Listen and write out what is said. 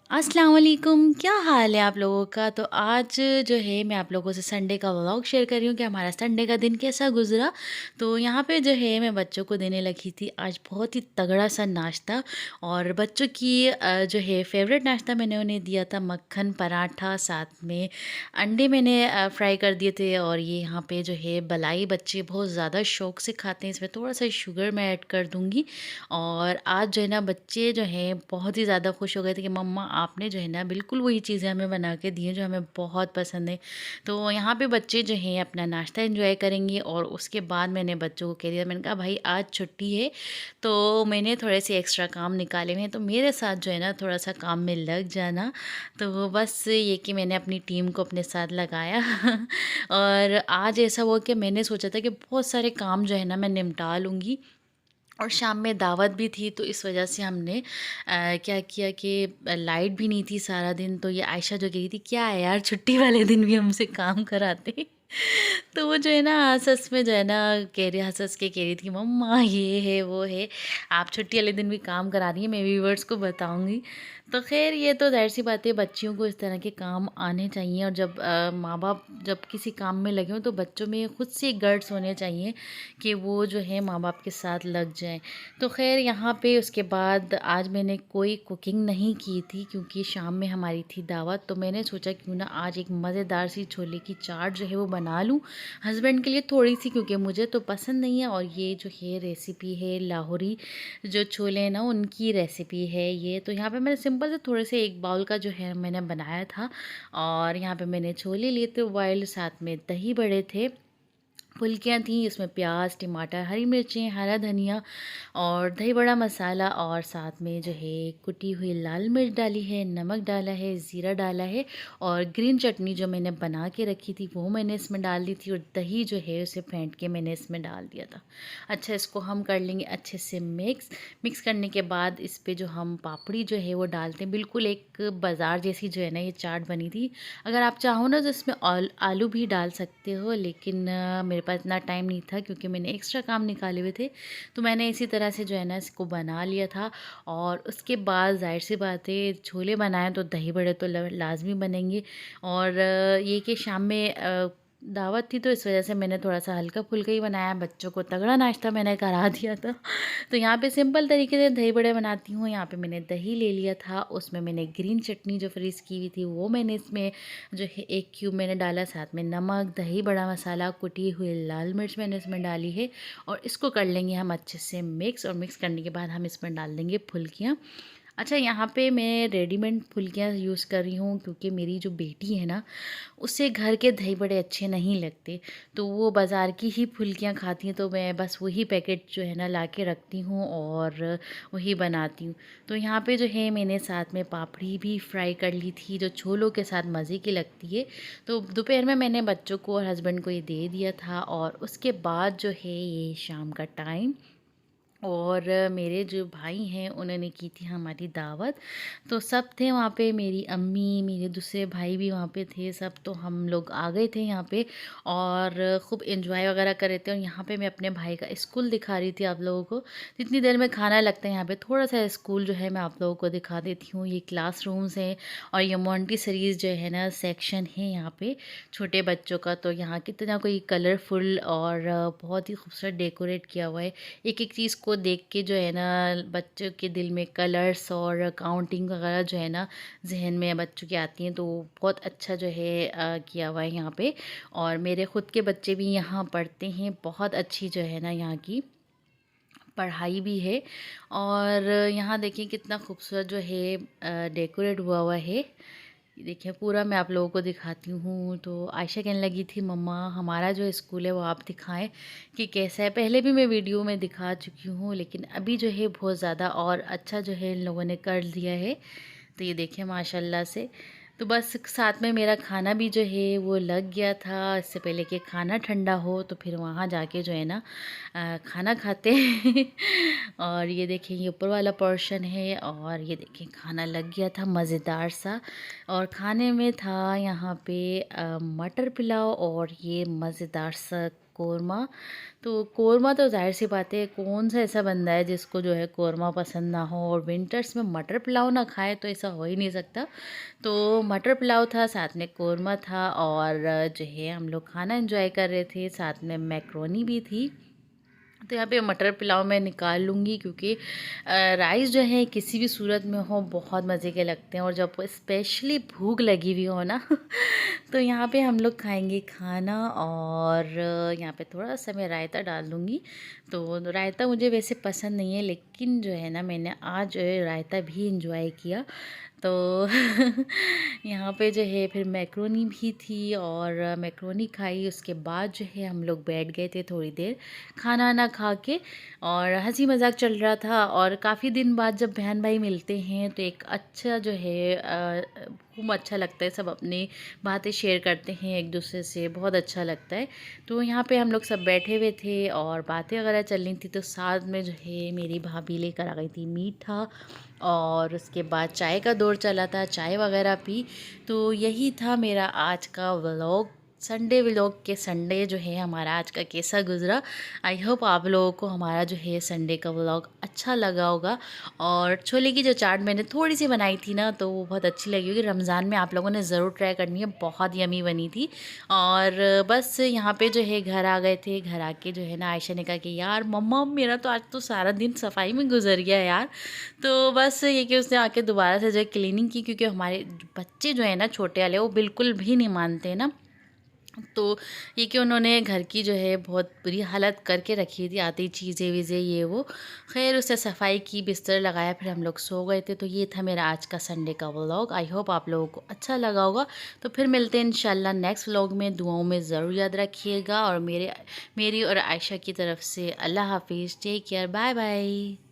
अस्सलाम वालेकुम, क्या हाल है आप लोगों का? तो आज जो है मैं आप लोगों से संडे का व्लॉग शेयर कर रही हूँ कि हमारा संडे का दिन कैसा गुज़रा। तो यहाँ पे जो है मैं बच्चों को देने लगी थी आज बहुत ही तगड़ा सा नाश्ता। और बच्चों की जो है फ़ेवरेट नाश्ता मैंने उन्हें दिया था मक्खन पराठा, साथ में अंडे मैंने फ्राई कर दिए थे। और ये यहाँ पे जो है मलाई बच्चे बहुत ज़्यादा शौक से खाते हैं, इसमें थोड़ा सा शुगर मैं ऐड कर दूँगी। और आज जो है ना बच्चे जो हैं बहुत ही ज़्यादा खुश हो गए थे कि मम्मा आपने जो है ना बिल्कुल वही चीज़ें हमें बना के दी हैं जो हमें बहुत पसंद है। तो यहाँ पे बच्चे जो हैं अपना नाश्ता एंजॉय करेंगे और उसके बाद मैंने बच्चों को कह दिया, मैंने कहा भाई आज छुट्टी है तो मैंने थोड़े से एक्स्ट्रा काम निकाले हुए हैं तो मेरे साथ जो है ना थोड़ा सा काम में लग जाना। तो बस ये कि मैंने अपनी टीम को अपने साथ लगाया और आज ऐसा हुआ कि मैंने सोचा था कि बहुत सारे काम जो है ना मैं निपटा लूँगी और शाम में दावत भी थी तो इस वजह से हमने क्या किया कि लाइट भी नहीं थी सारा दिन। तो ये आयशा जो कही थी क्या है यार छुट्टी वाले दिन भी हमसे काम कराते तो वो जो है ना हँस-हँस में जो है ना कह रही हँस-हँस के कह रही थी मम्मा ये है वो है, आप छुट्टी वाले दिन भी काम करा रही हैं, मैं व्यूअर्स को बताऊँगी। तो ख़ैर ये तो ज़ाहिर-सी बात है बच्चियों को इस तरह के काम आने चाहिए और जब माँ-बाप जब किसी काम में लगे हों तो बच्चों में खुद से गट्स होने चाहिए कि वो जो है माँ-बाप के साथ लग जाएँ। तो ख़ैर यहाँ पे उसके बाद आज मैंने कोई कुकिंग नहीं की थी क्योंकि शाम में हमारी थी दावत। तो मैंने सोचा क्यों ना आज एक मज़ेदार सी छोले की चाट जो है वो बना लूँ हस्बैंड के लिए थोड़ी-सी, क्योंकि मुझे तो पसंद नहीं है। और ये जो है रेसिपी है लाहौरी जो छोले हैं ना उनकी रेसिपी है ये। तो यहाँ पे मैंने सिंपल से थोड़े से 1 बाउल का जो है मैंने बनाया था और यहाँ पे मैंने छोले लिए थे बॉइल्ड, साथ में दही बड़े थे, फुल्कियाँ थीं, इसमें प्याज, टमाटर, हरी मिर्चें, हरा धनिया और दही बड़ा मसाला और साथ में जो है कुटी हुई लाल मिर्च डाली है, नमक डाला है, ज़ीरा डाला है और ग्रीन चटनी जो मैंने बना के रखी थी वो मैंने इसमें डाल दी थी और दही जो है उसे फेंट के मैंने इसमें डाल दिया था। अच्छा इसको हम कर लेंगे अच्छे से मिक्स करने के बाद इस पे जो हम पापड़ी जो है वो डालते हैं, बिल्कुल एक बाज़ार जैसी जो है ना ये चाट बनी थी। अगर आप चाहो ना तो इसमें आलू भी डाल सकते हो, लेकिन मेरे पास इतना टाइम नहीं था क्योंकि मैंने एक्स्ट्रा काम निकाले हुए थे। तो मैंने इसी तरह से जो है ना इसको बना लिया था। और उसके बाद ज़ाहिर सी बात है छोले बनाए तो दही बड़े तो लाजमी बनेंगे। और ये कि शाम में दावत थी तो इस वजह से मैंने थोड़ा सा हल्का फुल्का ही बनाया, बच्चों को तगड़ा नाश्ता मैंने करा दिया था। तो यहाँ पे सिंपल तरीके से दही बड़े बनाती हूँ। यहाँ पे मैंने दही ले लिया था, उसमें मैंने ग्रीन चटनी जो फ्रीज़ की हुई थी वो मैंने इसमें जो है 1 क्यूब मैंने डाला, साथ में नमक, दही बड़ा मसाला, कुटी हुई लाल मिर्च मैंने इसमें डाली है। और इसको कर लेंगे हम अच्छे से मिक्स, और मिक्स करने के बाद हम इसमें डाल देंगे फुल्कियाँ। अच्छा यहाँ पे मैं रेडीमेड फुल्कियाँ यूज़ कर रही हूँ क्योंकि मेरी जो बेटी है ना उससे घर के दही बड़े अच्छे नहीं लगते, तो वो बाज़ार की ही फुल्कियाँ खाती हैं। तो मैं बस वही पैकेट जो है ना ला के रखती हूँ और वही बनाती हूँ। तो यहाँ पे जो है मैंने साथ में पापड़ी भी फ्राई कर ली थी जो छोलों के साथ मज़े की लगती है। तो दोपहर में मैंने बच्चों को और हस्बैंड को ये दे दिया था। और उसके बाद जो है ये शाम का टाइम और मेरे जो भाई हैं उन्होंने की थी हमारी दावत। तो सब थे वहाँ पे, मेरी अम्मी, मेरे दूसरे भाई भी वहाँ पे थे सब। तो हम लोग आ गए थे यहाँ पे और खूब एंजॉय वगैरह कर रहे थे। और यहाँ पे मैं अपने भाई का स्कूल दिखा रही थी आप लोगों को। जितनी देर में खाना लगता है यहाँ पे थोड़ा सा स्कूल जो है मैं आप लोगों को दिखा देती हूँ। ये क्लासरूम्स हैं और ये मोंटी सीरीज़ जो है ना सेक्शन है यहाँ पे छोटे बच्चों का। तो यहाँ कितना कोई कलरफुल और बहुत ही खूबसूरत डेकोरेट किया हुआ है। एक एक चीज़ को देख के जो है ना बच्चों के दिल में कलर्स और काउंटिंग वगैरह जो है ना जहन में बच्चों के आती हैं। तो बहुत अच्छा जो है किया हुआ है यहाँ पे। और मेरे ख़ुद के बच्चे भी यहाँ पढ़ते हैं, बहुत अच्छी जो है ना यहाँ की पढ़ाई भी है। और यहाँ देखिए कितना खूबसूरत जो है डेकोरेट हुआ है। ये देखिए पूरा मैं आप लोगों को दिखाती हूँ। तो आयशा कहने लगी थी मम्मा हमारा जो स्कूल है वो आप दिखाएं कि कैसा है। पहले भी मैं वीडियो में दिखा चुकी हूँ लेकिन अभी जो है बहुत ज़्यादा और अच्छा जो है इन लोगों ने कर दिया है। तो ये देखिए माशाल्लाह से। तो बस साथ में मेरा खाना भी जो है वो लग गया था, इससे पहले कि खाना ठंडा हो तो फिर वहाँ जाके जो है ना खाना खाते हैं। और ये देखिए ये ऊपर वाला पोर्शन है और ये देखिए खाना लग गया था मज़ेदार सा। और खाने में था यहाँ पे मटर पुलाव और ये मज़ेदार सा कोरमा। तो कोरमा तो ज़ाहिर-सी बात है, कौन-सा ऐसा बंदा है जिसको जो है कोरमा पसंद ना हो, और विंटर्स में मटर पुलाव ना खाए, तो ऐसा हो ही नहीं सकता। तो मटर पुलाव था, साथ में कोरमा था, और जो है हम लोग खाना एंजॉय कर रहे थे, साथ में मैक्रोनी भी थी। तो यहाँ पे मटर पुलाव मैं निकाल लूँगी, क्योंकि राइस जो है किसी भी सूरत में हो बहुत मज़े के लगते हैं, और जब स्पेशली भूख लगी हुई हो ना तो यहाँ पे हम लोग खाएंगे खाना। और यहाँ पे थोड़ा सा मैं रायता डाल दूँगी। तो रायता मुझे वैसे पसंद नहीं है, लेकिन जो है ना मैंने आज जो है रायता भी इंजॉय किया। तो यहाँ पे जो है फिर मैक्रोनी भी थी, और मैक्रोनी खाई। उसके बाद जो है हम लोग बैठ गए थे थोड़ी देर खाना ना खा के, और हंसी मजाक चल रहा था। और काफ़ी दिन बाद जब बहन भाई मिलते हैं तो एक अच्छा जो है खूब अच्छा लगता है, सब अपनी बातें शेयर करते हैं एक दूसरे से, बहुत अच्छा लगता है। तो यहाँ पे हम लोग सब बैठे हुए थे और बातें वगैरह चल रही थी। तो साथ में जो है मेरी भाभी लेकर आ गई थी मीठा, और उसके बाद चाय का दौर चला था, चाय वगैरह पी। तो यही था मेरा आज का व्लॉग, संडे व्लॉग के संडे जो है हमारा आज का कैसा गुजरा। आई होप आप लोगों को हमारा जो है संडे का व्लॉग अच्छा लगा होगा। और छोले की जो चाट मैंने थोड़ी सी बनाई थी ना, तो वो बहुत अच्छी लगी होगी। रमज़ान में आप लोगों ने ज़रूर ट्राई करनी है, बहुत यमी बनी थी। और बस यहाँ पे जो है घर आ गए थे। घर आके जो है ना आयशा ने कहा कि यार मम्मा मेरा तो आज तो सारा दिन सफाई में गुजर गया यार। तो बस ये कि उसने आके दोबारा से जो है क्लीनिंग की, क्योंकि हमारे बच्चे जो है ना छोटे वाले, वो बिल्कुल भी नहीं मानते ना। तो ये कि उन्होंने घर की जो है बहुत बुरी हालत करके रखी थी, आती चीज़ें वीज़ें ये वो। खैर उससे सफाई की, बिस्तर लगाया, फिर हम लोग सो गए थे। तो ये था मेरा आज का संडे का व्लॉग। आई होप आप लोगों को अच्छा लगा होगा। तो फिर मिलते हैं इंशाल्लाह नेक्स्ट व्लॉग में। दुआओं में ज़रूर याद रखिएगा, और मेरी और आयशा की तरफ से अल्लाह हाफिज़, टेक केयर, बाय बाय।